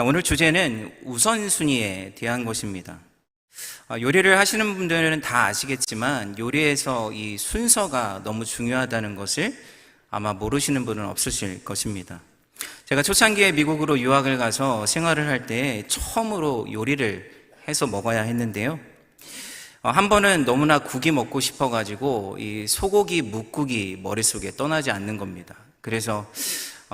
오늘 주제는 우선순위에 대한 것입니다. 요리를 하시는 분들은 다 아시겠지만 요리에서 이 순서가 너무 중요하다는 것을 아마 모르시는 분은 없으실 것입니다. 제가 초창기에 미국으로 유학을 가서 생활을 할 때 처음으로 요리를 해서 먹어야 했는데요. 한 번은 너무나 국이 먹고 싶어가지고 이 소고기 뭇국이 머릿속에 떠나지 않는 겁니다. 그래서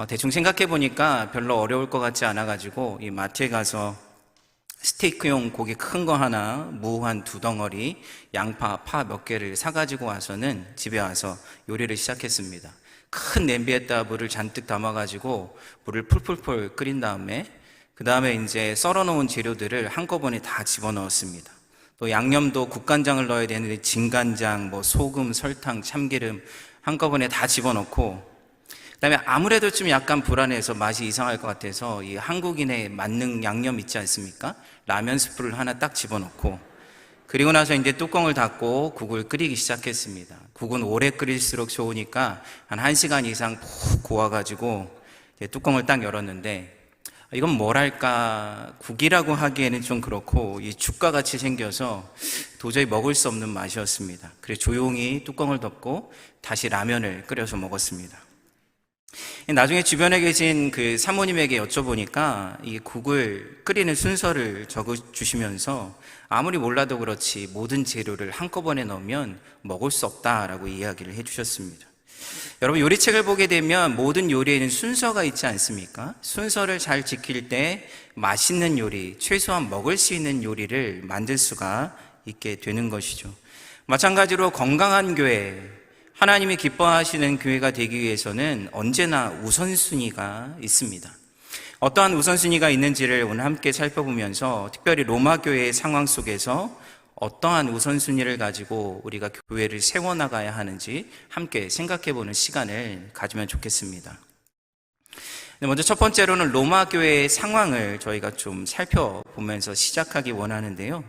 대충 생각해 보니까 별로 어려울 것 같지 않아가지고 이 마트에 가서 스테이크용 고기 큰 거 하나, 무 한 2덩어리, 양파, 파 몇 개를 사가지고 와서는 집에 와서 요리를 시작했습니다. 큰 냄비에다 물을 잔뜩 담아가지고 물을 풀풀풀 끓인 다음에 그 다음에 이제 썰어놓은 재료들을 한꺼번에 다 집어넣었습니다. 또 양념도 국간장을 넣어야 되는데 진간장, 소금, 설탕, 참기름 한꺼번에 다 집어넣고 그다음에 아무래도 좀 약간 불안해서 맛이 이상할 것 같아서 이 한국인의 만능 양념 있지 않습니까? 라면 스프를 하나 딱 집어넣고 그리고 나서 이제 뚜껑을 닫고 국을 끓이기 시작했습니다. 국은 오래 끓일수록 좋으니까 한 1시간 이상 푹 고아가지고 뚜껑을 딱 열었는데 이건 뭐랄까 국이라고 하기에는 좀 그렇고 이 죽과 같이 생겨서 도저히 먹을 수 없는 맛이었습니다. 그래서 조용히 뚜껑을 덮고 다시 라면을 끓여서 먹었습니다. 나중에 주변에 계신 그 사모님에게 여쭤보니까 이 국을 끓이는 순서를 적어주시면서 아무리 몰라도 그렇지 모든 재료를 한꺼번에 넣으면 먹을 수 없다라고 이야기를 해주셨습니다. 여러분 요리책을 보게 되면 모든 요리에는 순서가 있지 않습니까? 순서를 잘 지킬 때 맛있는 요리, 최소한 먹을 수 있는 요리를 만들 수가 있게 되는 것이죠. 마찬가지로 건강한 교회, 하나님이 기뻐하시는 교회가 되기 위해서는 언제나 우선순위가 있습니다. 어떠한 우선순위가 있는지를 오늘 함께 살펴보면서 특별히 로마 교회의 상황 속에서 어떠한 우선순위를 가지고 우리가 교회를 세워나가야 하는지 함께 생각해보는 시간을 가지면 좋겠습니다. 먼저 첫 번째로는 로마 교회의 상황을 저희가 좀 살펴보면서 시작하기 원하는데요.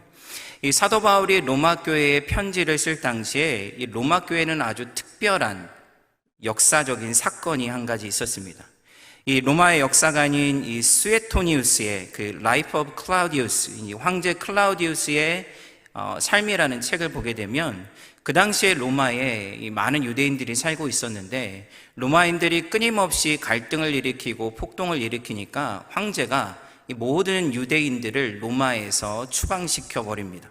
이 사도 바울이 로마 교회에 편지를 쓸 당시에 이 로마 교회는 아주 특별한 역사적인 사건이 한 가지 있었습니다. 이 로마의 역사가인 이 스웨토니우스의 그 Life of Claudius, 이 황제 클라우디우스의 삶이라는 책을 보게 되면 그 당시에 로마에 이 많은 유대인들이 살고 있었는데 로마인들이 끊임없이 갈등을 일으키고 폭동을 일으키니까 황제가 이 모든 유대인들을 로마에서 추방시켜 버립니다.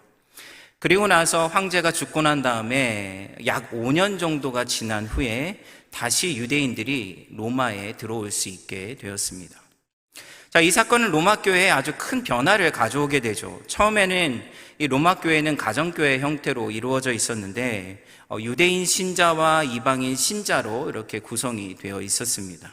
그리고 나서 황제가 죽고 난 다음에 약 5년 정도가 지난 후에 다시 유대인들이 로마에 들어올 수 있게 되었습니다. 자, 이 사건은 로마 교회에 아주 큰 변화를 가져오게 되죠. 처음에는 이 로마 교회는 가정교회 형태로 이루어져 있었는데 유대인 신자와 이방인 신자로 이렇게 구성이 되어 있었습니다.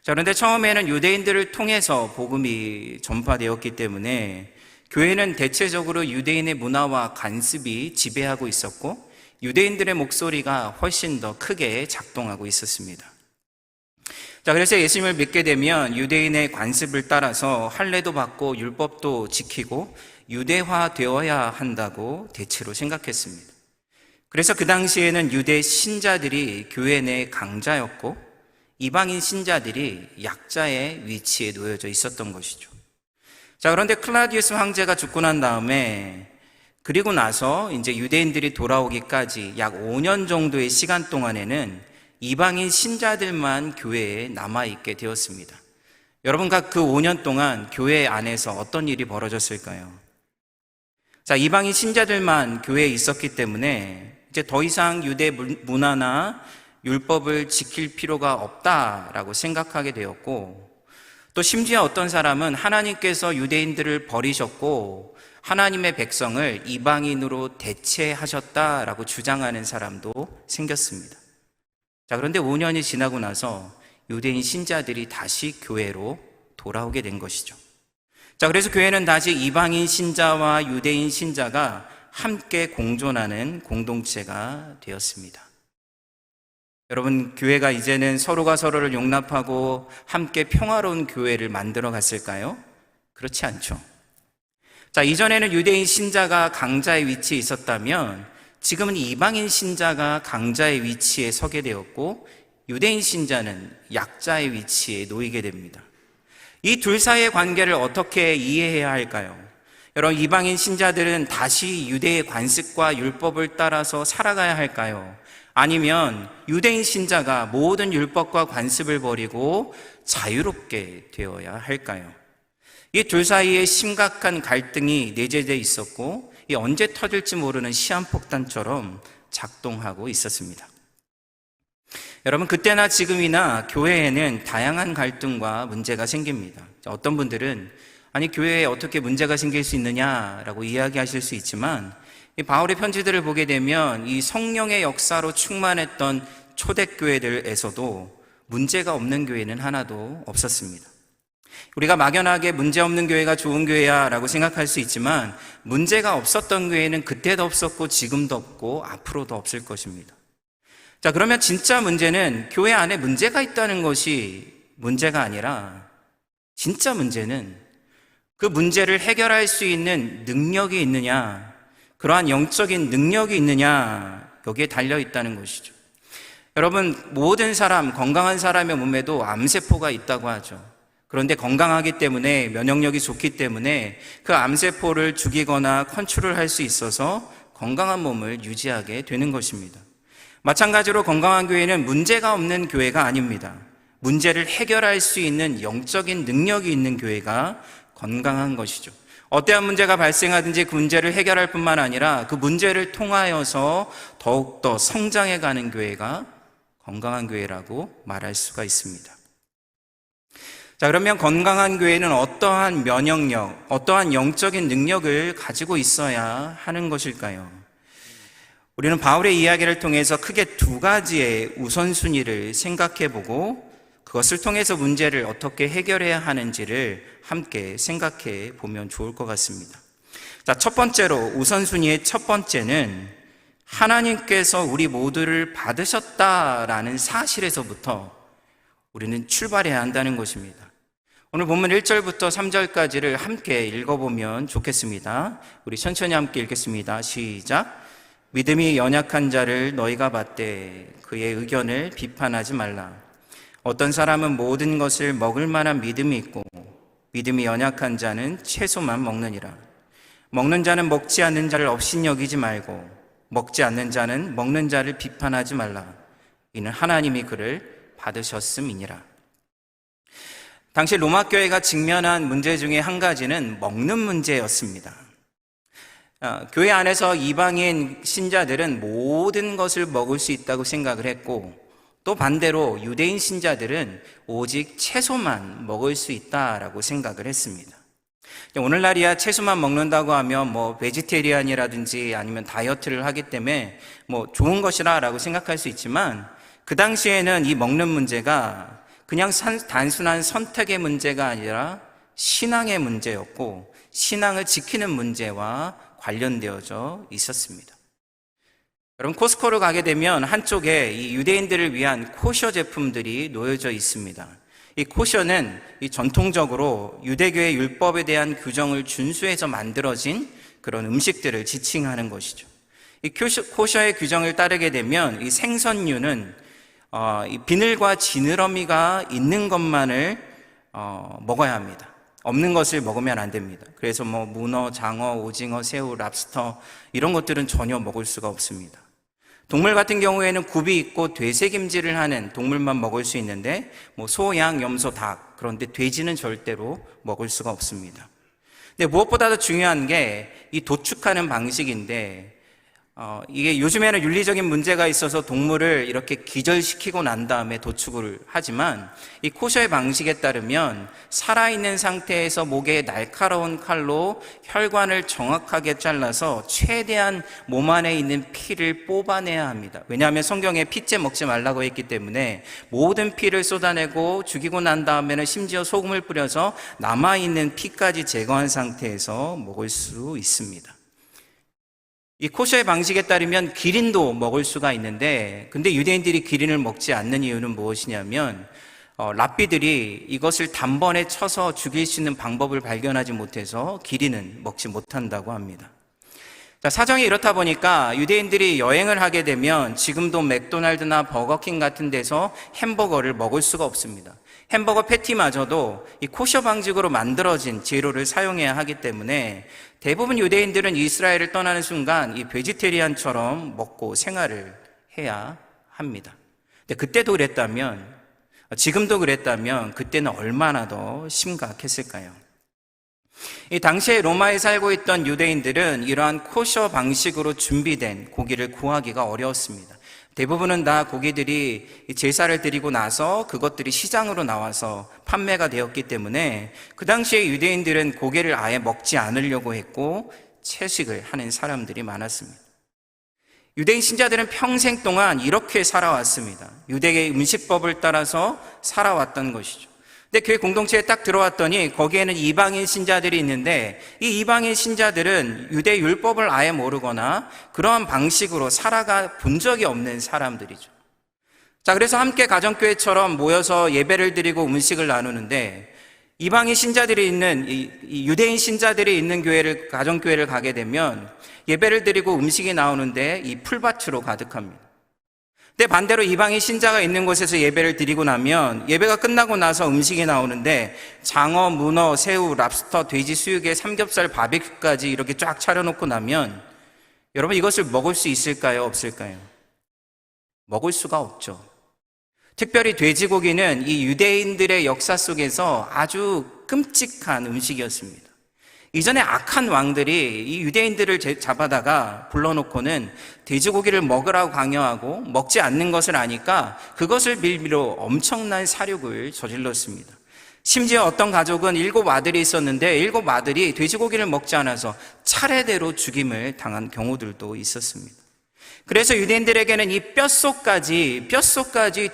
자, 그런데 처음에는 유대인들을 통해서 복음이 전파되었기 때문에 교회는 대체적으로 유대인의 문화와 관습이 지배하고 있었고 유대인들의 목소리가 훨씬 더 크게 작동하고 있었습니다. 자, 그래서 예수님을 믿게 되면 유대인의 관습을 따라서 할례도 받고 율법도 지키고 유대화 되어야 한다고 대체로 생각했습니다. 그래서 그 당시에는 유대 신자들이 교회 내 강자였고 이방인 신자들이 약자의 위치에 놓여져 있었던 것이죠. 자, 그런데 클라우디우스 황제가 죽고 난 다음에 그리고 나서 이제 유대인들이 돌아오기까지 약 5년 정도의 시간 동안에는 이방인 신자들만 교회에 남아있게 되었습니다. 여러분, 각 그 5년 동안 교회 안에서 어떤 일이 벌어졌을까요? 자, 이방인 신자들만 교회에 있었기 때문에 이제 더 이상 유대 문화나 율법을 지킬 필요가 없다라고 생각하게 되었고 또 심지어 어떤 사람은 하나님께서 유대인들을 버리셨고 하나님의 백성을 이방인으로 대체하셨다라고 주장하는 사람도 생겼습니다. 자, 그런데 5년이 지나고 나서 유대인 신자들이 다시 교회로 돌아오게 된 것이죠. 자, 그래서 교회는 다시 이방인 신자와 유대인 신자가 함께 공존하는 공동체가 되었습니다. 여러분, 교회가 이제는 서로가 서로를 용납하고 함께 평화로운 교회를 만들어 갔을까요? 그렇지 않죠. 자, 이전에는 유대인 신자가 강자의 위치에 있었다면 지금은 이방인 신자가 강자의 위치에 서게 되었고 유대인 신자는 약자의 위치에 놓이게 됩니다. 이 둘 사이의 관계를 어떻게 이해해야 할까요? 여러분, 이방인 신자들은 다시 유대의 관습과 율법을 따라서 살아가야 할까요? 아니면 유대인 신자가 모든 율법과 관습을 버리고 자유롭게 되어야 할까요? 이 둘 사이에 심각한 갈등이 내재되어 있었고, 이 언제 터질지 모르는 시한폭탄처럼 작동하고 있었습니다. 여러분, 그때나 지금이나 교회에는 다양한 갈등과 문제가 생깁니다. 어떤 분들은 아니, 교회에 어떻게 문제가 생길 수 있느냐라고 이야기하실 수 있지만, 이 바울의 편지들을 보게 되면 이 성령의 역사로 충만했던 초대교회들에서도 문제가 없는 교회는 하나도 없었습니다. 우리가 막연하게 문제 없는 교회가 좋은 교회야 라고 생각할 수 있지만, 문제가 없었던 교회는 그때도 없었고 지금도 없고 앞으로도 없을 것입니다. 자, 그러면 진짜 문제는 교회 안에 문제가 있다는 것이 문제가 아니라, 진짜 문제는 그 문제를 해결할 수 있는 능력이 있느냐, 그러한 영적인 능력이 있느냐, 여기에 달려 있다는 것이죠. 여러분, 모든 사람, 건강한 사람의 몸에도 암세포가 있다고 하죠. 그런데 건강하기 때문에, 면역력이 좋기 때문에 그 암세포를 죽이거나 컨트롤할 수 있어서 건강한 몸을 유지하게 되는 것입니다. 마찬가지로 건강한 교회는 문제가 없는 교회가 아닙니다. 문제를 해결할 수 있는 영적인 능력이 있는 교회가 건강한 것이죠. 어떠한 문제가 발생하든지 그 문제를 해결할 뿐만 아니라 그 문제를 통하여서 더욱더 성장해가는 교회가 건강한 교회라고 말할 수가 있습니다. 자, 그러면 건강한 교회는 어떠한 면역력, 어떠한 영적인 능력을 가지고 있어야 하는 것일까요? 우리는 바울의 이야기를 통해서 크게 두 가지의 우선순위를 생각해보고, 그것을 통해서 문제를 어떻게 해결해야 하는지를 함께 생각해 보면 좋을 것 같습니다. 자, 첫 번째로, 우선순위의 첫 번째는 하나님께서 우리 모두를 받으셨다라는 사실에서부터 우리는 출발해야 한다는 것입니다. 오늘 본문 1절부터 3절까지를 함께 읽어보면 좋겠습니다. 우리 천천히 함께 읽겠습니다. 시작. 믿음이 연약한 자를 너희가 받되 그의 의견을 비판하지 말라. 어떤 사람은 모든 것을 먹을 만한 믿음이 있고 믿음이 연약한 자는 채소만 먹느니라. 먹는 자는 먹지 않는 자를 업신여기지 말고 먹지 않는 자는 먹는 자를 비판하지 말라. 이는 하나님이 그를 받으셨음이니라. 당시 로마 교회가 직면한 문제 중에 한 가지는 먹는 문제였습니다. 교회 안에서 이방인 신자들은 모든 것을 먹을 수 있다고 생각을 했고, 또 반대로 유대인 신자들은 오직 채소만 먹을 수 있다라고 생각을 했습니다. 오늘날이야 채소만 먹는다고 하면 베지테리안이라든지 아니면 다이어트를 하기 때문에 좋은 것이라고 생각할 수 있지만, 그 당시에는 이 먹는 문제가 그냥 단순한 선택의 문제가 아니라 신앙의 문제였고, 신앙을 지키는 문제와 관련되어져 있었습니다. 여러분, 코스코를 가게 되면 한쪽에 이 유대인들을 위한 코셔 제품들이 놓여져 있습니다. 이 코셔는 전통적으로 유대교의 율법에 대한 규정을 준수해서 만들어진 그런 음식들을 지칭하는 것이죠. 이 코셔의 규정을 따르게 되면 이 생선류는 이 비늘과 지느러미가 있는 것만을 먹어야 합니다. 없는 것을 먹으면 안 됩니다. 그래서 문어, 장어, 오징어, 새우, 랍스터 이런 것들은 전혀 먹을 수가 없습니다. 동물 같은 경우에는 굽이 있고 되새김질을 하는 동물만 먹을 수 있는데 소, 양, 염소, 닭, 그런데 돼지는 절대로 먹을 수가 없습니다. 근데 무엇보다도 중요한 게 이 도축하는 방식인데, 이게 요즘에는 윤리적인 문제가 있어서 동물을 이렇게 기절시키고 난 다음에 도축을 하지만, 이 코셔의 방식에 따르면 살아있는 상태에서 목에 날카로운 칼로 혈관을 정확하게 잘라서 최대한 몸 안에 있는 피를 뽑아내야 합니다. 왜냐하면 성경에 피째 먹지 말라고 했기 때문에 모든 피를 쏟아내고 죽이고 난 다음에는 심지어 소금을 뿌려서 남아있는 피까지 제거한 상태에서 먹을 수 있습니다. 이 코셔의 방식에 따르면 기린도 먹을 수가 있는데, 근데 유대인들이 기린을 먹지 않는 이유는 무엇이냐면 랍비들이 이것을 단번에 쳐서 죽일 수 있는 방법을 발견하지 못해서 기린은 먹지 못한다고 합니다. 자, 사정이 이렇다 보니까 유대인들이 여행을 하게 되면 지금도 맥도날드나 버거킹 같은 데서 햄버거를 먹을 수가 없습니다. 햄버거 패티마저도 이 코셔 방식으로 만들어진 재료를 사용해야 하기 때문에 대부분 유대인들은 이스라엘을 떠나는 순간 이 베지테리안처럼 먹고 생활을 해야 합니다. 근데 그때도 그랬다면, 지금도 그랬다면 그때는 얼마나 더 심각했을까요? 이 당시에 로마에 살고 있던 유대인들은 이러한 코셔 방식으로 준비된 고기를 구하기가 어려웠습니다. 대부분은 다 고기들이 제사를 드리고 나서 그것들이 시장으로 나와서 판매가 되었기 때문에 그 당시에 유대인들은 고기를 아예 먹지 않으려고 했고 채식을 하는 사람들이 많았습니다. 유대인 신자들은 평생 동안 이렇게 살아왔습니다. 유대의 음식법을 따라서 살아왔던 것이죠. 근데 교회 공동체에 딱 들어왔더니 거기에는 이방인 신자들이 있는데 이 이방인 신자들은 유대 율법을 아예 모르거나 그러한 방식으로 살아가 본 적이 없는 사람들이죠. 자, 그래서 함께 가정교회처럼 모여서 예배를 드리고 음식을 나누는데 이방인 신자들이 있는 이 유대인 신자들이 있는 교회를 가정교회를 가게 되면 예배를 드리고 음식이 나오는데 이 풀밭으로 가득합니다. 근데 반대로 이방인 신자가 있는 곳에서 예배를 드리고 나면 예배가 끝나고 나서 음식이 나오는데 장어, 문어, 새우, 랍스터, 돼지 수육에 삼겹살, 바비큐까지 이렇게 쫙 차려놓고 나면 여러분 이것을 먹을 수 있을까요? 없을까요? 먹을 수가 없죠. 특별히 돼지고기는 이 유대인들의 역사 속에서 아주 끔찍한 음식이었습니다. 이전에 악한 왕들이 이 유대인들을 잡아다가 불러놓고는 돼지고기를 먹으라고 강요하고 먹지 않는 것을 아니까 그것을 빌미로 엄청난 사륙을 저질렀습니다. 심지어 어떤 가족은 7 아들이 있었는데 7 아들이 돼지고기를 먹지 않아서 차례대로 죽임을 당한 경우들도 있었습니다. 그래서 유대인들에게는 이 뼛속까지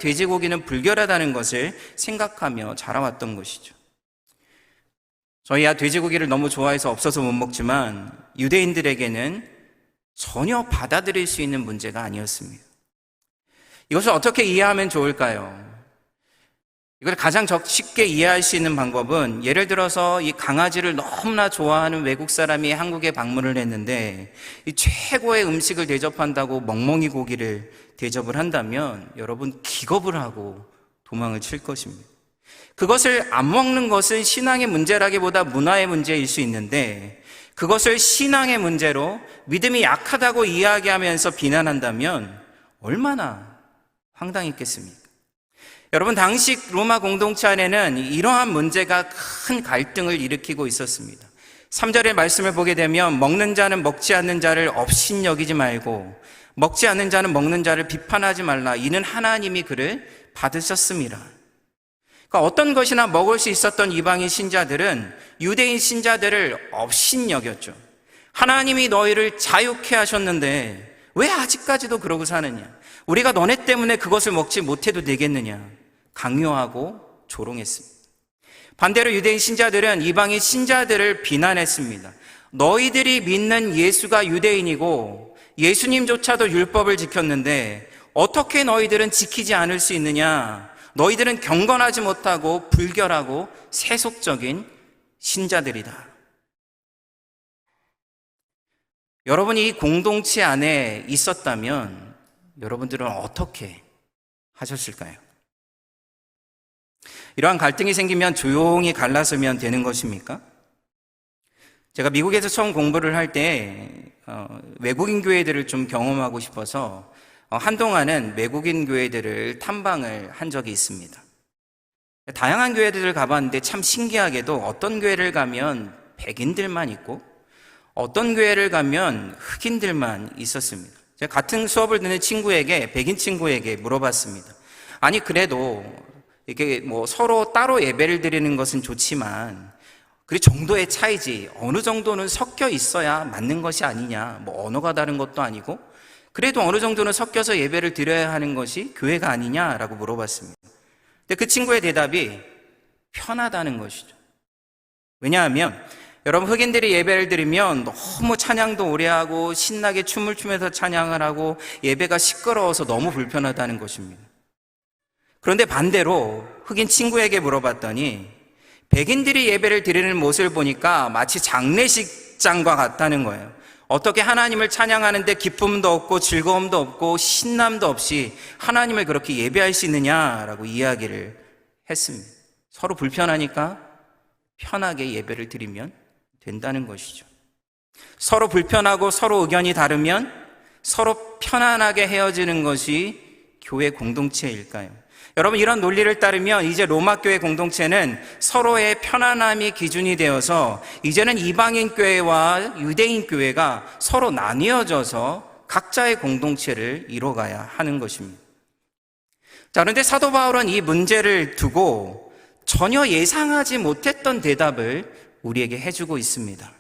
돼지고기는 불결하다는 것을 생각하며 자라왔던 것이죠. 저희야 돼지고기를 너무 좋아해서 없어서 못 먹지만 유대인들에게는 전혀 받아들일 수 있는 문제가 아니었습니다. 이것을 어떻게 이해하면 좋을까요? 이걸 가장 쉽게 이해할 수 있는 방법은 예를 들어서 이 강아지를 너무나 좋아하는 외국 사람이 한국에 방문을 했는데 이 최고의 음식을 대접한다고 멍멍이 고기를 대접을 한다면 여러분 기겁을 하고 도망을 칠 것입니다. 그것을 안 먹는 것은 신앙의 문제라기보다 문화의 문제일 수 있는데 그것을 신앙의 문제로 믿음이 약하다고 이야기하면서 비난한다면 얼마나 황당했겠습니까? 여러분 당시 로마 공동체 안에는 이러한 문제가 큰 갈등을 일으키고 있었습니다. 3절의 말씀을 보게 되면 먹는 자는 먹지 않는 자를 업신여기지 말고 먹지 않는 자는 먹는 자를 비판하지 말라. 이는 하나님이 그를 받으셨습니다. 그러니까 어떤 것이나 먹을 수 있었던 이방인 신자들은 유대인 신자들을 업신여겼죠. 하나님이 너희를 자유케 하셨는데 왜 아직까지도 그러고 사느냐? 우리가 너네 때문에 그것을 먹지 못해도 되겠느냐? 강요하고 조롱했습니다. 반대로 유대인 신자들은 이방인 신자들을 비난했습니다. 너희들이 믿는 예수가 유대인이고 예수님조차도 율법을 지켰는데 어떻게 너희들은 지키지 않을 수 있느냐? 너희들은 경건하지 못하고 불결하고 세속적인 신자들이다. 여러분이 이 공동체 안에 있었다면 여러분들은 어떻게 하셨을까요? 이러한 갈등이 생기면 조용히 갈라서면 되는 것입니까? 제가 미국에서 처음 공부를 할 때 외국인 교회들을 좀 경험하고 싶어서 한동안은 외국인 교회들을 탐방을 한 적이 있습니다. 다양한 교회들을 가봤는데 참 신기하게도 어떤 교회를 가면 백인들만 있고 어떤 교회를 가면 흑인들만 있었습니다. 제가 같은 수업을 듣는 친구에게, 백인 친구에게 물어봤습니다. 아니 그래도 이게 뭐 서로 따로 예배를 드리는 것은 좋지만 그 정도의 차이지 어느 정도는 섞여 있어야 맞는 것이 아니냐, 뭐 언어가 다른 것도 아니고 그래도 어느 정도는 섞여서 예배를 드려야 하는 것이 교회가 아니냐라고 물어봤습니다. 근데 그 친구의 대답이 편하다는 것이죠. 왜냐하면 여러분 흑인들이 예배를 드리면 너무 찬양도 오래 하고 신나게 춤을 추면서 찬양을 하고 예배가 시끄러워서 너무 불편하다는 것입니다. 그런데 반대로 흑인 친구에게 물어봤더니 백인들이 예배를 드리는 모습을 보니까 마치 장례식장과 같다는 거예요. 어떻게 하나님을 찬양하는데 기쁨도 없고 즐거움도 없고 신남도 없이 하나님을 그렇게 예배할 수 있느냐라고 이야기를 했습니다. 서로 불편하니까 편하게 예배를 드리면 된다는 것이죠. 서로 불편하고 서로 의견이 다르면 서로 편안하게 헤어지는 것이 교회 공동체일까요? 여러분, 이런 논리를 따르면 이제 로마 교회 공동체는 서로의 편안함이 기준이 되어서 이제는 이방인 교회와 유대인 교회가 서로 나뉘어져서 각자의 공동체를 이뤄가야 하는 것입니다. 자, 그런데 사도 바울은 이 문제를 두고 전혀 예상하지 못했던 대답을 우리에게 해주고 있습니다.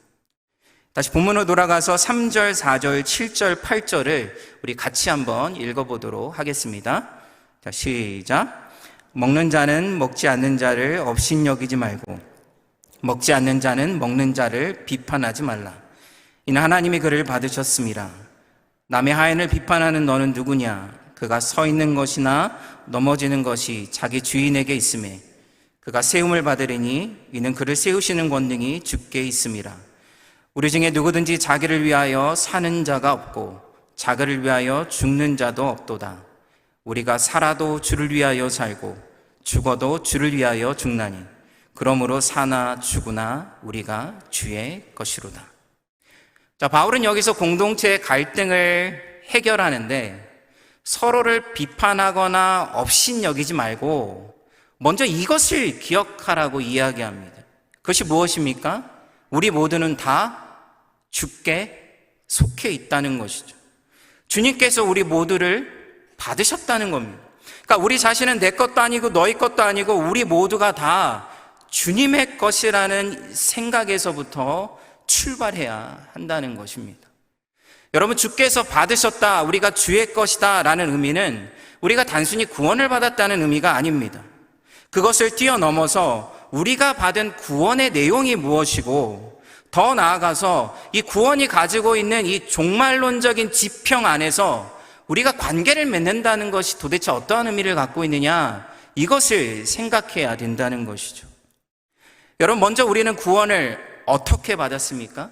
다시 본문으로 돌아가서 3절, 4절, 7절, 8절을 우리 같이 한번 읽어보도록 하겠습니다. 자, 시작. 먹는 자는 먹지 않는 자를 업신여기지 말고 먹지 않는 자는 먹는 자를 비판하지 말라. 이는 하나님이 그를 받으셨습니다. 남의 하인을 비판하는 너는 누구냐? 그가 서 있는 것이나 넘어지는 것이 자기 주인에게 있음에 그가 세움을 받으리니 이는 그를 세우시는 권능이 주께 있음이라. 우리 중에 누구든지 자기를 위하여 사는 자가 없고 자기를 위하여 죽는 자도 없도다. 우리가 살아도 주를 위하여 살고 죽어도 주를 위하여 죽나니 그러므로 사나 죽으나 우리가 주의 것이로다. 자, 바울은 여기서 공동체의 갈등을 해결하는데 서로를 비판하거나 업신여기지 말고 먼저 이것을 기억하라고 이야기합니다. 그것이 무엇입니까? 우리 모두는 다 주께 속해 있다는 것이죠. 주님께서 우리 모두를 받으셨다는 겁니다. 그러니까 우리 자신은 내 것도 아니고 너희 것도 아니고 우리 모두가 다 주님의 것이라는 생각에서부터 출발해야 한다는 것입니다. 여러분, 주께서 받으셨다, 우리가 주의 것이다 라는 의미는 우리가 단순히 구원을 받았다는 의미가 아닙니다. 그것을 뛰어넘어서 우리가 받은 구원의 내용이 무엇이고 더 나아가서 이 구원이 가지고 있는 이 종말론적인 지평 안에서 우리가 관계를 맺는다는 것이 도대체 어떠한 의미를 갖고 있느냐, 이것을 생각해야 된다는 것이죠. 여러분, 먼저 우리는 구원을 어떻게 받았습니까?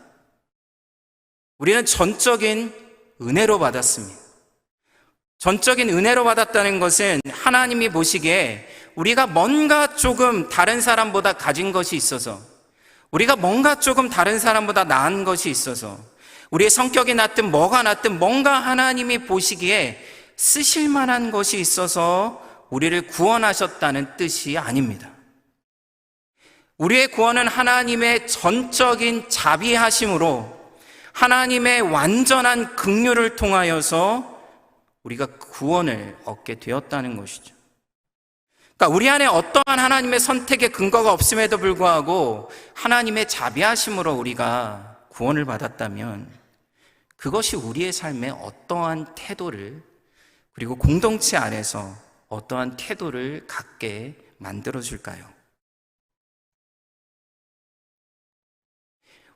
우리는 전적인 은혜로 받았습니다. 전적인 은혜로 받았다는 것은 하나님이 보시기에 우리가 뭔가 조금 다른 사람보다 가진 것이 있어서, 우리가 뭔가 조금 다른 사람보다 나은 것이 있어서, 우리의 성격이 낫든 뭐가 낫든 뭔가 하나님이 보시기에 쓰실 만한 것이 있어서 우리를 구원하셨다는 뜻이 아닙니다. 우리의 구원은 하나님의 전적인 자비하심으로 하나님의 완전한 긍휼을 통하여서 우리가 구원을 얻게 되었다는 것이죠. 그러니까 우리 안에 어떠한 하나님의 선택의 근거가 없음에도 불구하고 하나님의 자비하심으로 우리가 구원을 받았다면 그것이 우리의 삶에 어떠한 태도를, 그리고 공동체 안에서 어떠한 태도를 갖게 만들어줄까요?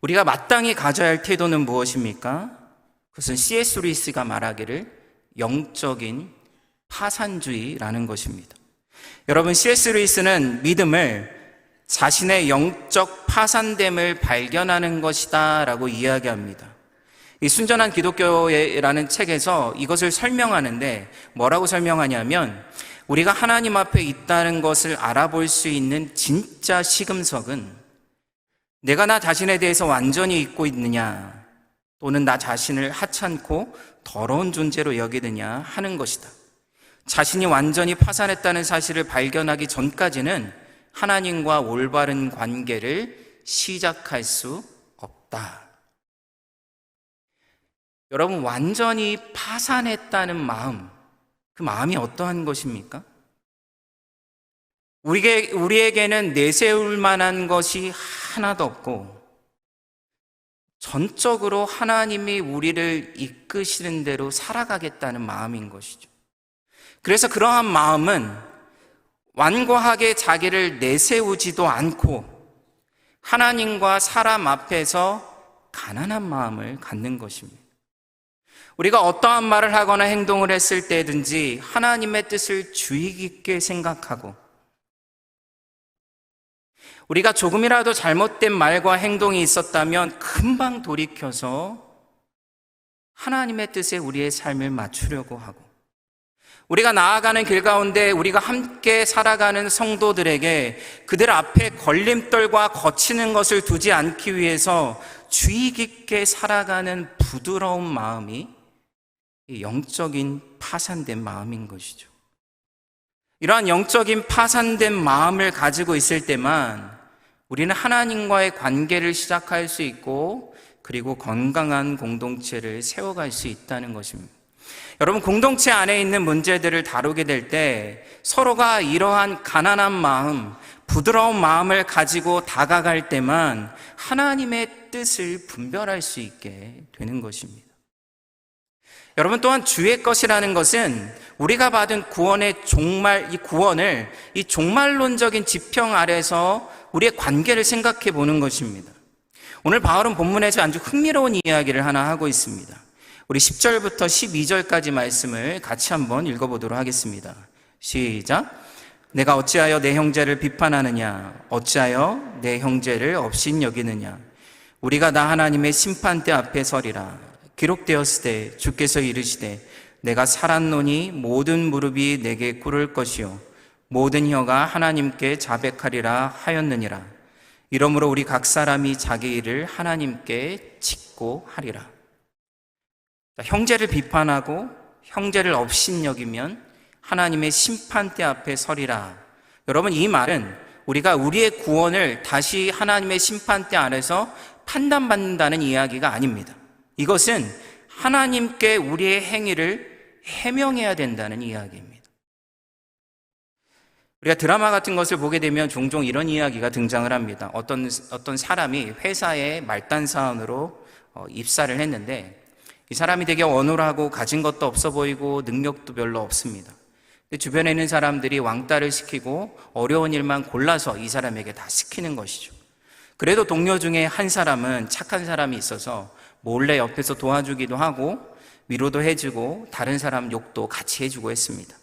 우리가 마땅히 가져야 할 태도는 무엇입니까? 그것은 C.S. 루이스가 말하기를 영적인 파산주의라는 것입니다. 여러분, C.S. 루이스는 믿음을 자신의 영적 파산됨을 발견하는 것이다 라고 이야기합니다. 이 순전한 기독교라는 책에서 이것을 설명하는데 뭐라고 설명하냐면, 우리가 하나님 앞에 있다는 것을 알아볼 수 있는 진짜 시금석은 내가 나 자신에 대해서 완전히 잊고 있느냐, 또는 나 자신을 하찮고 더러운 존재로 여기느냐 하는 것이다. 자신이 완전히 파산했다는 사실을 발견하기 전까지는 하나님과 올바른 관계를 시작할 수 없다. 여러분, 완전히 파산했다는 마음, 그 마음이 어떠한 것입니까? 우리에게는 내세울 만한 것이 하나도 없고 전적으로 하나님이 우리를 이끄시는 대로 살아가겠다는 마음인 것이죠. 그래서 그러한 마음은 완고하게 자기를 내세우지도 않고 하나님과 사람 앞에서 가난한 마음을 갖는 것입니다. 우리가 어떠한 말을 하거나 행동을 했을 때든지 하나님의 뜻을 주의 깊게 생각하고, 우리가 조금이라도 잘못된 말과 행동이 있었다면 금방 돌이켜서 하나님의 뜻에 우리의 삶을 맞추려고 하고, 우리가 나아가는 길 가운데 우리가 함께 살아가는 성도들에게 그들 앞에 걸림돌과 거치는 것을 두지 않기 위해서 주의 깊게 살아가는 부드러운 마음이 영적인 파산된 마음인 것이죠. 이러한 영적인 파산된 마음을 가지고 있을 때만 우리는 하나님과의 관계를 시작할 수 있고 그리고 건강한 공동체를 세워갈 수 있다는 것입니다. 여러분, 공동체 안에 있는 문제들을 다루게 될 때 서로가 이러한 가난한 마음, 부드러운 마음을 가지고 다가갈 때만 하나님의 뜻을 분별할 수 있게 되는 것입니다. 여러분, 또한 주의 것이라는 것은 우리가 받은 구원의 종말, 이 구원을 이 종말론적인 지평 아래서 우리의 관계를 생각해 보는 것입니다. 오늘 바울은 본문에서 아주 흥미로운 이야기를 하나 하고 있습니다. 우리 10절부터 12절까지 말씀을 같이 한번 읽어보도록 하겠습니다. 시작. 내가 어찌하여 내 형제를 비판하느냐? 어찌하여 내 형제를 업신 여기느냐? 우리가 나 하나님의 심판대 앞에 서리라. 기록되었을 때 주께서 이르시되 내가 살았노니 모든 무릎이 내게 꿇을 것이요 모든 혀가 하나님께 자백하리라 하였느니라. 이러므로 우리 각 사람이 자기 일을 하나님께 짓고 하리라. 형제를 비판하고 형제를 업신여기면 하나님의 심판대 앞에 서리라. 여러분, 이 말은 우리가 우리의 구원을 다시 하나님의 심판대 아래서 판단받는다는 이야기가 아닙니다. 이것은 하나님께 우리의 행위를 해명해야 된다는 이야기입니다. 우리가 드라마 같은 것을 보게 되면 종종 이런 이야기가 등장을 합니다. 어떤 사람이 회사에 말단 사원으로 입사를 했는데 이 사람이 되게 어눌하고 가진 것도 없어 보이고 능력도 별로 없습니다. 근데 주변에 있는 사람들이 왕따를 시키고 어려운 일만 골라서 이 사람에게 다 시키는 것이죠. 그래도 동료 중에 한 사람은 착한 사람이 있어서 몰래 옆에서 도와주기도 하고 위로도 해주고 다른 사람 욕도 같이 해주고 했습니다.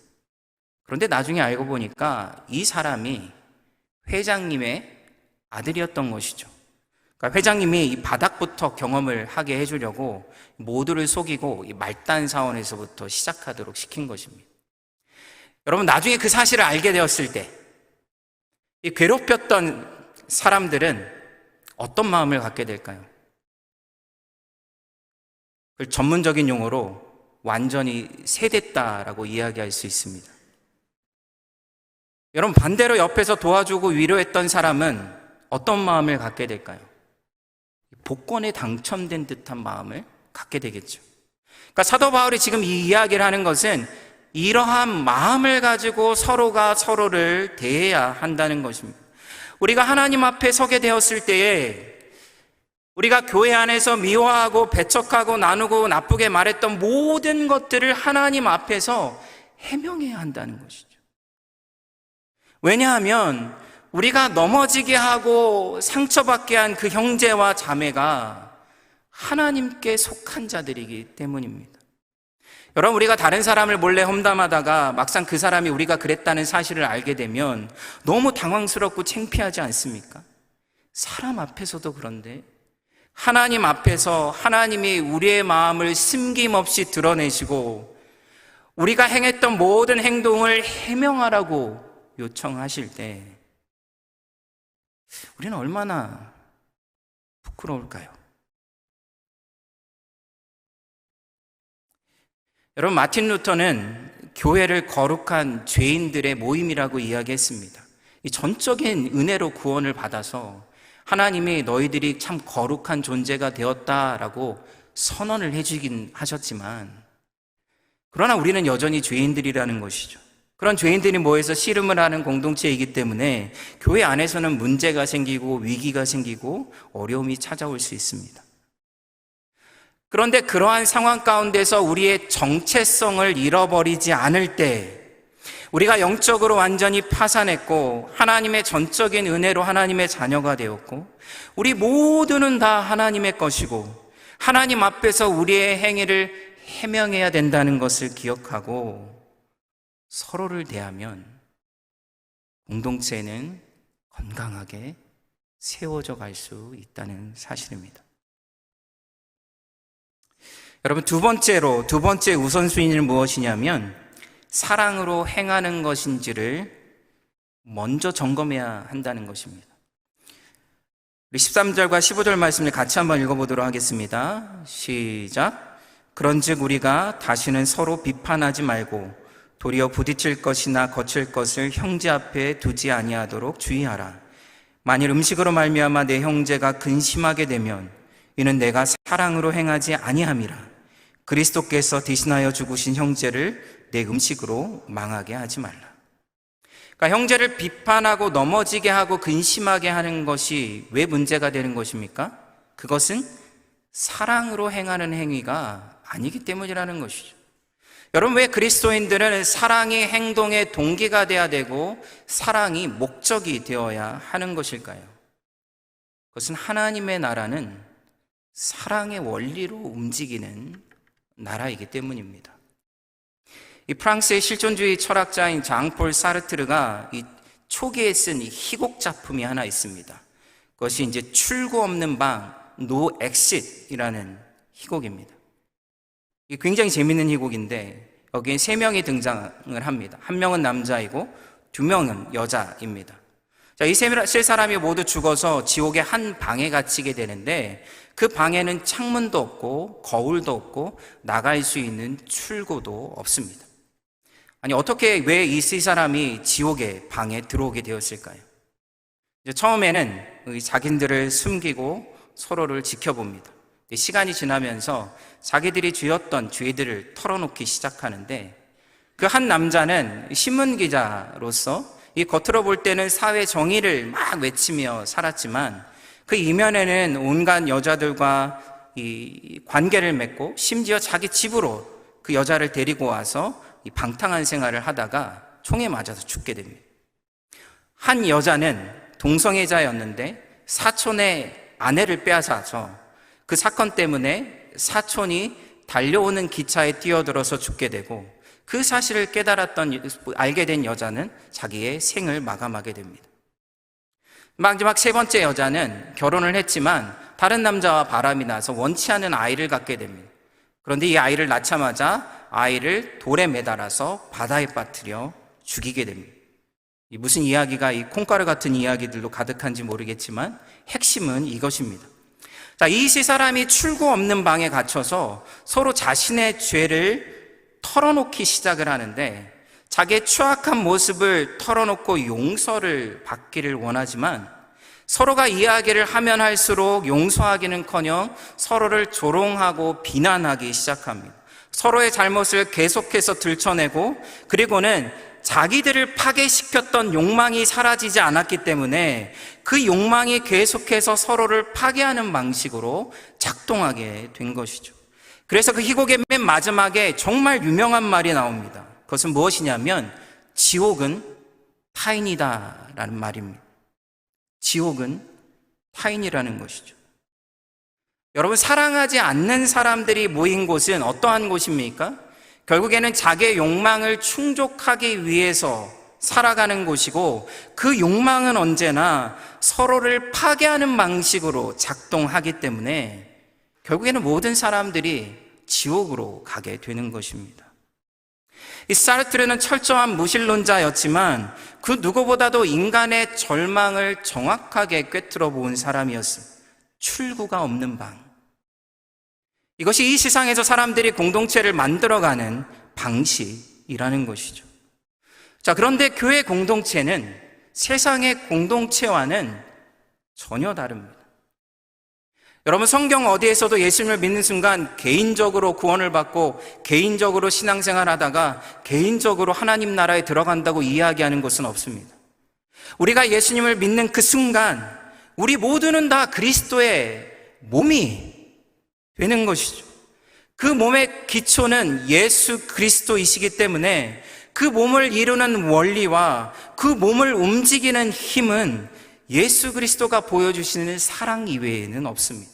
그런데 나중에 알고 보니까 이 사람이 회장님의 아들이었던 것이죠. 그러니까 회장님이 이 바닥부터 경험을 하게 해주려고 모두를 속이고 이 말단 사원에서부터 시작하도록 시킨 것입니다. 여러분, 나중에 그 사실을 알게 되었을 때 이 괴롭혔던 사람들은 어떤 마음을 갖게 될까요? 그걸 전문적인 용어로 완전히 세댔다라고 이야기할 수 있습니다. 여러분, 반대로 옆에서 도와주고 위로했던 사람은 어떤 마음을 갖게 될까요? 복권에 당첨된 듯한 마음을 갖게 되겠죠. 그러니까 사도 바울이 지금 이 이야기를 하는 것은 이러한 마음을 가지고 서로가 서로를 대해야 한다는 것입니다. 우리가 하나님 앞에 서게 되었을 때에 우리가 교회 안에서 미워하고 배척하고 나누고 나쁘게 말했던 모든 것들을 하나님 앞에서 해명해야 한다는 것이죠. 왜냐하면 우리가 넘어지게 하고 상처받게 한 그 형제와 자매가 하나님께 속한 자들이기 때문입니다. 여러분, 우리가 다른 사람을 몰래 험담하다가 막상 그 사람이 우리가 그랬다는 사실을 알게 되면 너무 당황스럽고 창피하지 않습니까? 사람 앞에서도 그런데 하나님 앞에서 하나님이 우리의 마음을 숨김없이 드러내시고 우리가 행했던 모든 행동을 해명하라고 요청하실 때 우리는 얼마나 부끄러울까요? 여러분, 마틴 루터는 교회를 거룩한 죄인들의 모임이라고 이야기했습니다. 이 전적인 은혜로 구원을 받아서 하나님이 너희들이 참 거룩한 존재가 되었다라고 선언을 해주긴 하셨지만 그러나 우리는 여전히 죄인들이라는 것이죠. 그런 죄인들이 모여서 씨름을 하는 공동체이기 때문에 교회 안에서는 문제가 생기고 위기가 생기고 어려움이 찾아올 수 있습니다. 그런데 그러한 상황 가운데서 우리의 정체성을 잃어버리지 않을 때 우리가 영적으로 완전히 파산했고 하나님의 전적인 은혜로 하나님의 자녀가 되었고 우리 모두는 다 하나님의 것이고 하나님 앞에서 우리의 행위를 해명해야 된다는 것을 기억하고 서로를 대하면 공동체는 건강하게 세워져 갈 수 있다는 사실입니다. 여러분, 두 번째 우선순위는 무엇이냐면 사랑으로 행하는 것인지를 먼저 점검해야 한다는 것입니다. 우리 13절과 15절 말씀을 같이 한번 읽어보도록 하겠습니다. 시작. 그런즉 우리가 다시는 서로 비판하지 말고 도리어 부딪힐 것이나 거칠 것을 형제 앞에 두지 아니하도록 주의하라. 만일 음식으로 말미암아 내 형제가 근심하게 되면 이는 내가 사랑으로 행하지 아니함이라. 그리스도께서 대신하여 죽으신 형제를 내 음식으로 망하게 하지 말라. 그러니까 형제를 비판하고 넘어지게 하고 근심하게 하는 것이 왜 문제가 되는 것입니까? 그것은 사랑으로 행하는 행위가 아니기 때문이라는 것이죠. 여러분, 왜 그리스도인들은 사랑이 행동의 동기가 되어야 되고 사랑이 목적이 되어야 하는 것일까요? 그것은 하나님의 나라는 사랑의 원리로 움직이는 나라이기 때문입니다. 이 프랑스의 실존주의 철학자인 장폴 사르트르가 이 초기에 쓴 이 희곡 작품이 하나 있습니다. 그것이 이제 출구 없는 방, No Exit이라는 희곡입니다. 이 굉장히 재밌는 희곡인데 여기에 3명이 등장을 합니다. 1명은 남자이고 2명은 여자입니다. 자, 이 세 사람이 모두 죽어서 지옥의 한 방에 갇히게 되는데 그 방에는 창문도 없고 거울도 없고 나갈 수 있는 출구도 없습니다. 아니, 어떻게 왜 이 세 사람이 지옥의 방에 들어오게 되었을까요? 이제 처음에는 자기들을 숨기고 서로를 지켜봅니다. 시간이 지나면서 자기들이 지었던 죄들을 털어놓기 시작하는데 그 한 남자는 신문기자로서 이 겉으로 볼 때는 사회 정의를 막 외치며 살았지만 그 이면에는 온갖 여자들과 이 관계를 맺고 심지어 자기 집으로 그 여자를 데리고 와서 이 방탕한 생활을 하다가 총에 맞아서 죽게 됩니다. 한 여자는 동성애자였는데 사촌의 아내를 빼앗아서 그 사건 때문에 사촌이 달려오는 기차에 뛰어들어서 죽게 되고 그 사실을 알게 된 여자는 자기의 생을 마감하게 됩니다. 마지막 3번째 여자는 결혼을 했지만 다른 남자와 바람이 나서 원치 않은 아이를 갖게 됩니다. 그런데 이 아이를 낳자마자 아이를 돌에 매달아서 바다에 빠뜨려 죽이게 됩니다. 무슨 이야기가 이 콩가루 같은 이야기들로 가득한지 모르겠지만 핵심은 이것입니다. 자, 이 세 사람이 출구 없는 방에 갇혀서 서로 자신의 죄를 털어놓기 시작을 하는데 자기의 추악한 모습을 털어놓고 용서를 받기를 원하지만 서로가 이야기를 하면 할수록 용서하기는커녕 서로를 조롱하고 비난하기 시작합니다. 서로의 잘못을 계속해서 들춰내고 그리고는 자기들을 파괴시켰던 욕망이 사라지지 않았기 때문에 그 욕망이 계속해서 서로를 파괴하는 방식으로 작동하게 된 것이죠. 그래서 그 희곡의 맨 마지막에 정말 유명한 말이 나옵니다. 그것은 무엇이냐면 지옥은 타인이다라는 말입니다. 지옥은 타인이라는 것이죠. 여러분, 사랑하지 않는 사람들이 모인 곳은 어떠한 곳입니까? 결국에는 자기의 욕망을 충족하기 위해서 살아가는 곳이고 그 욕망은 언제나 서로를 파괴하는 방식으로 작동하기 때문에 결국에는 모든 사람들이 지옥으로 가게 되는 것입니다. 이 사르트르는 철저한 무신론자였지만 그 누구보다도 인간의 절망을 정확하게 꿰뚫어 본 사람이었습니다. 출구가 없는 방. 이것이 이 세상에서 사람들이 공동체를 만들어가는 방식이라는 것이죠. 자, 그런데 교회 공동체는 세상의 공동체와는 전혀 다릅니다. 여러분, 성경 어디에서도 예수님을 믿는 순간 개인적으로 구원을 받고 개인적으로 신앙생활 하다가 개인적으로 하나님 나라에 들어간다고 이야기하는 것은 없습니다. 우리가 예수님을 믿는 그 순간 우리 모두는 다 그리스도의 몸이 되는 것이죠. 그 몸의 기초는 예수 그리스도이시기 때문에 그 몸을 이루는 원리와 그 몸을 움직이는 힘은 예수 그리스도가 보여주시는 사랑 이외에는 없습니다.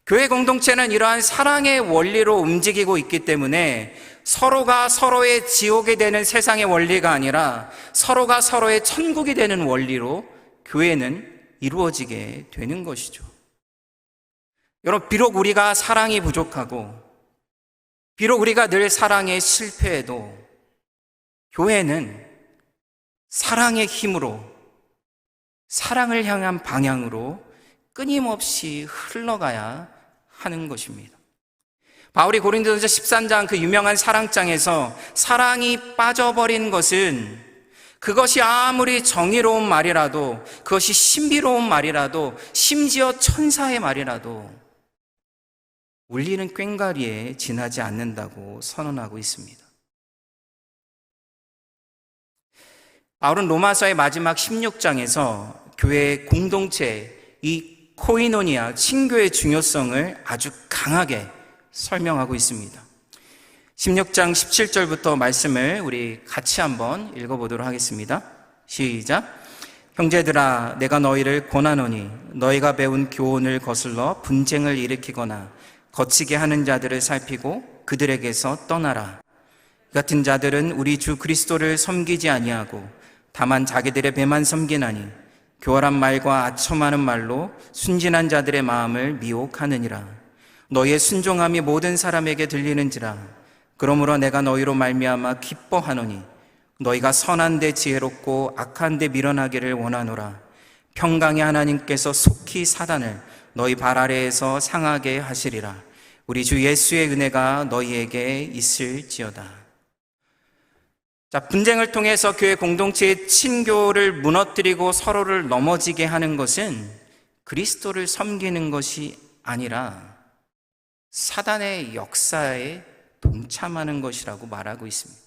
교회 공동체는 이러한 사랑의 원리로 움직이고 있기 때문에 서로가 서로의 지옥이 되는 세상의 원리가 아니라 서로가 서로의 천국이 되는 원리로 교회는 이루어지게 되는 것이죠. 여러분, 비록 우리가 사랑이 부족하고 비록 우리가 늘 사랑에 실패해도 교회는 사랑의 힘으로, 사랑을 향한 방향으로 끊임없이 흘러가야 하는 것입니다. 바울이 고린도전서 13장 그 유명한 사랑장에서 사랑이 빠져버린 것은 그것이 아무리 정의로운 말이라도, 그것이 신비로운 말이라도, 심지어 천사의 말이라도 울리는 꽹과리에 지나지 않는다고 선언하고 있습니다. 바울은 로마서의 마지막 16장에서 교회의 공동체, 이 코이노니아, 친교의 중요성을 아주 강하게 설명하고 있습니다. 16장 17절부터 말씀을 우리 같이 한번 읽어보도록 하겠습니다. 시작. 형제들아, 내가 너희를 권하노니 너희가 배운 교훈을 거슬러 분쟁을 일으키거나 거치게 하는 자들을 살피고 그들에게서 떠나라. 이 같은 자들은 우리 주 그리스도를 섬기지 아니하고 다만 자기들의 배만 섬기나니 교활한 말과 아첨하는 말로 순진한 자들의 마음을 미혹하느니라. 너희의 순종함이 모든 사람에게 들리는지라. 그러므로 내가 너희로 말미암아 기뻐하노니 너희가 선한 데 지혜롭고 악한 데 미련하기를 원하노라. 평강의 하나님께서 속히 사단을 너희 발 아래에서 상하게 하시리라. 우리 주 예수의 은혜가 너희에게 있을지어다. 자, 분쟁을 통해서 교회 공동체의 친교를 무너뜨리고 서로를 넘어지게 하는 것은 그리스도를 섬기는 것이 아니라 사단의 역사에 동참하는 것이라고 말하고 있습니다.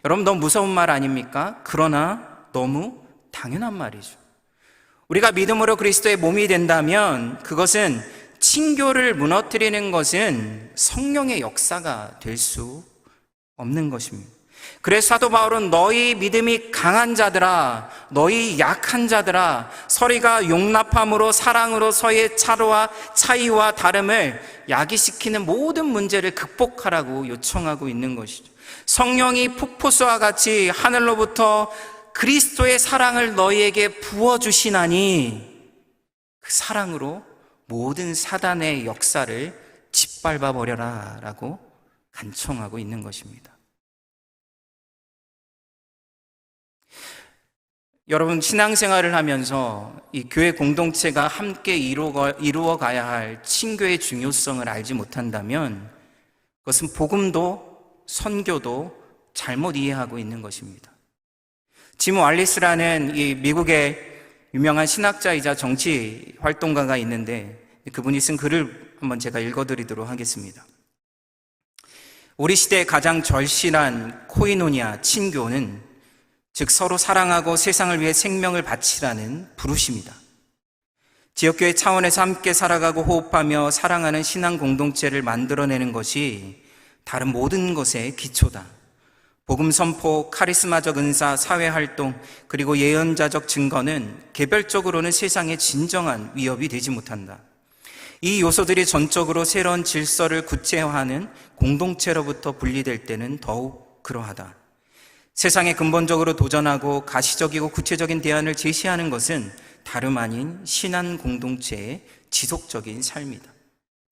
여러분, 너무 무서운 말 아닙니까? 그러나 너무 당연한 말이죠. 우리가 믿음으로 그리스도의 몸이 된다면 그것은 친교를 무너뜨리는 것은 성령의 역사가 될 수 없는 것입니다. 그래서 사도 바울은 너희 믿음이 강한 자들아, 너희 약한 자들아, 서로가 용납함으로 사랑으로 서로의 차이와 다름을 야기시키는 모든 문제를 극복하라고 요청하고 있는 것이죠. 성령이 폭포수와 같이 하늘로부터 그리스도의 사랑을 너희에게 부어주시나니 그 사랑으로 모든 사단의 역사를 짓밟아 버려라 라고 간청하고 있는 것입니다. 여러분, 신앙생활을 하면서 이 교회 공동체가 함께 이루어 가야 할 친교의 중요성을 알지 못한다면 그것은 복음도 선교도 잘못 이해하고 있는 것입니다. 짐 왈리스라는 이 미국의 유명한 신학자이자 정치 활동가가 있는데 그분이 쓴 글을 한번 제가 읽어드리도록 하겠습니다. 우리 시대의 가장 절실한 코이노니아, 친교는 즉 서로 사랑하고 세상을 위해 생명을 바치라는 부르심이다. 지역교회 차원에서 함께 살아가고 호흡하며 사랑하는 신앙 공동체를 만들어내는 것이 다른 모든 것의 기초다. 복음 선포, 카리스마적 은사, 사회활동, 그리고 예언자적 증거는 개별적으로는 세상의 진정한 위협이 되지 못한다. 이 요소들이 전적으로 새로운 질서를 구체화하는 공동체로부터 분리될 때는 더욱 그러하다. 세상에 근본적으로 도전하고 가시적이고 구체적인 대안을 제시하는 것은 다름 아닌 신앙 공동체의 지속적인 삶이다.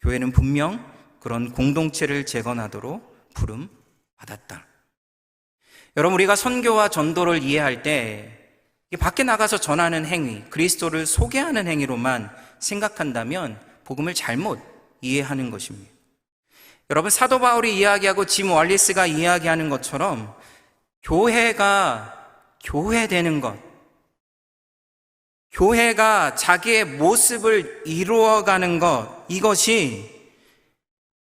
교회는 분명 그런 공동체를 재건하도록 부름받았다. 여러분, 우리가 선교와 전도를 이해할 때 밖에 나가서 전하는 행위, 그리스도를 소개하는 행위로만 생각한다면 복음을 잘못 이해하는 것입니다. 여러분, 사도 바울이 이야기하고 짐 왈리스가 이야기하는 것처럼 교회가 교회되는 것, 교회가 자기의 모습을 이루어가는 것, 이것이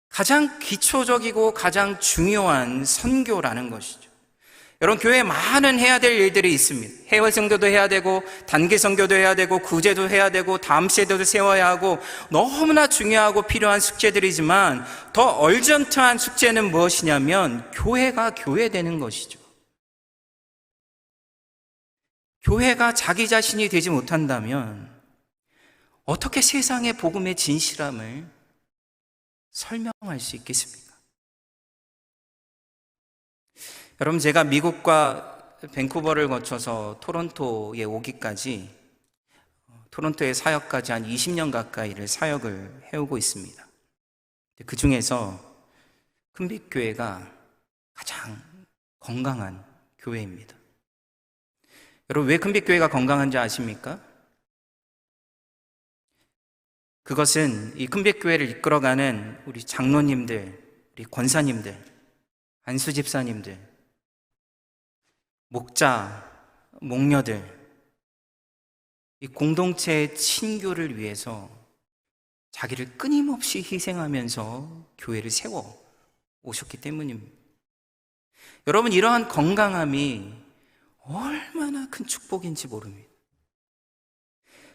가장 기초적이고 가장 중요한 선교라는 것이죠. 여러분, 교회에 많은 해야 될 일들이 있습니다. 해외 선교도 해야 되고, 단기 선교도 해야 되고, 구제도 해야 되고, 다음 세대도 세워야 하고, 너무나 중요하고 필요한 숙제들이지만 더 얼전트한 숙제는 무엇이냐면 교회가 교회되는 것이죠. 교회가 자기 자신이 되지 못한다면 어떻게 세상의 복음의 진실함을 설명할 수 있겠습니까? 여러분, 제가 미국과 밴쿠버를 거쳐서 토론토에 오기까지, 토론토의 사역까지 한 20년 가까이를 사역을 해오고 있습니다. 그 중에서 큰빛교회가 가장 건강한 교회입니다. 여러분, 왜 큰빛교회가 건강한지 아십니까? 그것은 이 큰빛교회를 이끌어가는 우리 장로님들, 우리 권사님들, 안수 집사님들, 목자, 목녀들, 이 공동체의 친교를 위해서 자기를 끊임없이 희생하면서 교회를 세워 오셨기 때문입니다. 여러분, 이러한 건강함이 얼마나 큰 축복인지 모릅니다.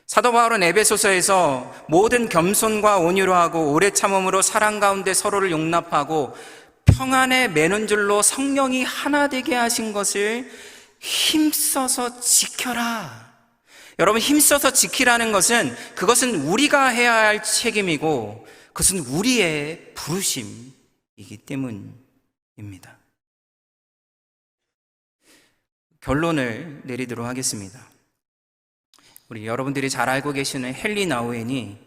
사도 바울은 에베소서에서 모든 겸손과 온유로 하고 오래 참음으로 사랑 가운데 서로를 용납하고 평안에 매는 줄로 성령이 하나 되게 하신 것을 힘써서 지켜라. 여러분, 힘써서 지키라는 것은 그것은 우리가 해야 할 책임이고 그것은 우리의 부르심이기 때문입니다. 결론을 내리도록 하겠습니다. 우리 여러분들이 잘 알고 계시는 헨리 나우엔이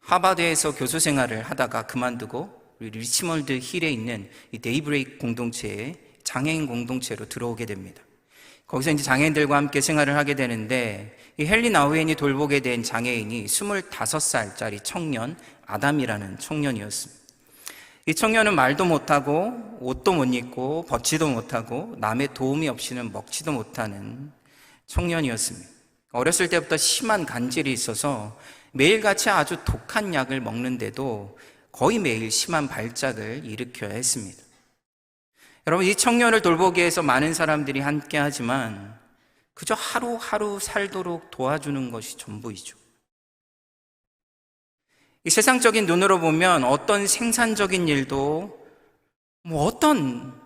하버드에서 교수 생활을 하다가 그만두고 우리 리치몬드 힐에 있는 이 데이브레이크 공동체에 장애인 공동체로 들어오게 됩니다. 거기서 이제 장애인들과 함께 생활을 하게 되는데 이 헨리 나우엔이 돌보게 된 장애인이 25살짜리 청년 아담이라는 청년이었습니다. 이 청년은 말도 못하고 옷도 못 입고 벗지도 못하고 남의 도움이 없이는 먹지도 못하는 청년이었습니다. 어렸을 때부터 심한 간질이 있어서 매일같이 아주 독한 약을 먹는데도 거의 매일 심한 발작을 일으켜야 했습니다. 여러분, 이 청년을 돌보기 위해서 많은 사람들이 함께 하지만 그저 하루하루 살도록 도와주는 것이 전부이죠. 이 세상적인 눈으로 보면 어떤 생산적인 일도 어떤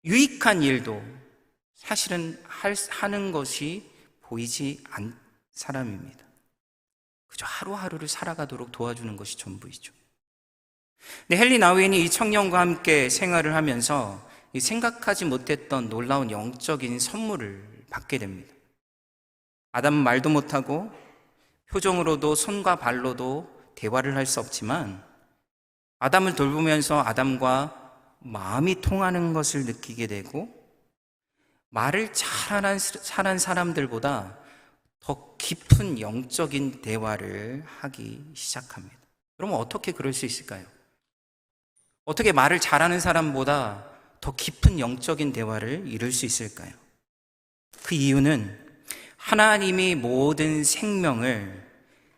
유익한 일도 사실은 하는 것이 보이지 않는 사람입니다. 그저 하루하루를 살아가도록 도와주는 것이 전부이죠. 근데 헨리 나우엔이 이 청년과 함께 생활을 하면서 생각하지 못했던 놀라운 영적인 선물을 받게 됩니다. 아담은 말도 못하고 표정으로도 손과 발로도 대화를 할 수 없지만 아담을 돌보면서 아담과 마음이 통하는 것을 느끼게 되고 말을 잘하는 사람들보다 더 깊은 영적인 대화를 하기 시작합니다. 그러면 어떻게 그럴 수 있을까요? 어떻게 말을 잘하는 사람보다 더 깊은 영적인 대화를 이룰 수 있을까요? 그 이유는 하나님이 모든 생명을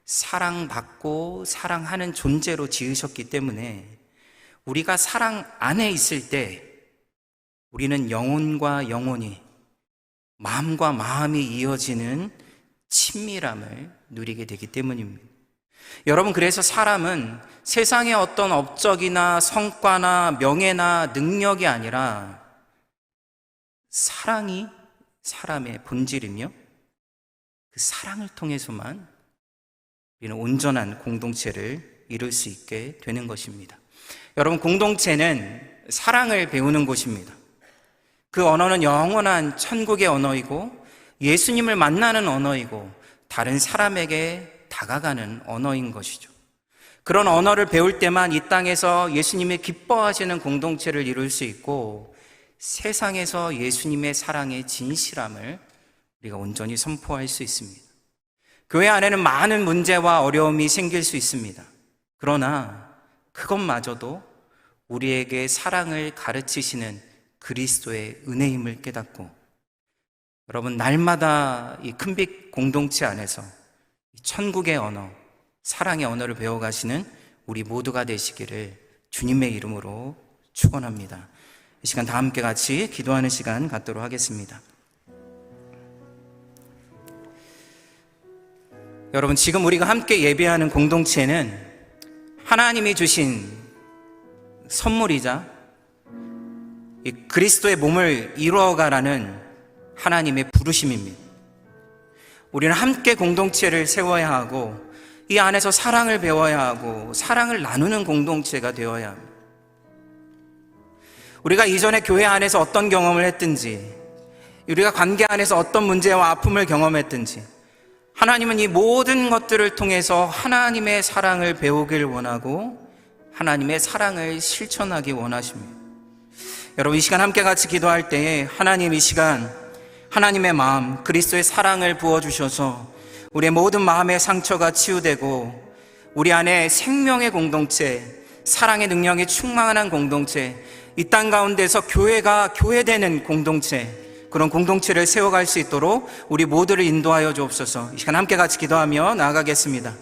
사랑받고 사랑하는 존재로 지으셨기 때문에 우리가 사랑 안에 있을 때 우리는 영혼과 영혼이, 마음과 마음이 이어지는 친밀함을 누리게 되기 때문입니다. 여러분, 그래서 사람은 세상의 어떤 업적이나 성과나 명예나 능력이 아니라 사랑이 사람의 본질이며 그 사랑을 통해서만 우리는 온전한 공동체를 이룰 수 있게 되는 것입니다. 여러분, 공동체는 사랑을 배우는 곳입니다. 그 언어는 영원한 천국의 언어이고 예수님을 만나는 언어이고 다른 사람에게 다가가는 언어인 것이죠. 그런 언어를 배울 때만 이 땅에서 예수님이 기뻐하시는 공동체를 이룰 수 있고 세상에서 예수님의 사랑의 진실함을 우리가 온전히 선포할 수 있습니다. 교회 안에는 많은 문제와 어려움이 생길 수 있습니다. 그러나 그것마저도 우리에게 사랑을 가르치시는 그리스도의 은혜임을 깨닫고 여러분, 날마다 이 큰빛 공동체 안에서 천국의 언어, 사랑의 언어를 배워가시는 우리 모두가 되시기를 주님의 이름으로 축원합니다. 이 시간 다 함께 같이 기도하는 시간 갖도록 하겠습니다. 여러분, 지금 우리가 함께 예배하는 공동체는 하나님이 주신 선물이자 이 그리스도의 몸을 이루어가라는 하나님의 부르심입니다. 우리는 함께 공동체를 세워야 하고 이 안에서 사랑을 배워야 하고 사랑을 나누는 공동체가 되어야 합니다. 우리가 이전에 교회 안에서 어떤 경험을 했든지 우리가 관계 안에서 어떤 문제와 아픔을 경험했든지 하나님은 이 모든 것들을 통해서 하나님의 사랑을 배우길 원하고 하나님의 사랑을 실천하기 원하십니다. 여러분, 이 시간 함께 같이 기도할 때에 하나님 이 시간 하나님의 마음, 그리스도의 사랑을 부어주셔서 우리의 모든 마음의 상처가 치유되고 우리 안에 생명의 공동체, 사랑의 능력이 충만한 공동체, 이 땅 가운데서 교회가 교회되는 공동체, 그런 공동체를 세워갈 수 있도록 우리 모두를 인도하여 주옵소서. 이 시간 함께 같이 기도하며 나아가겠습니다.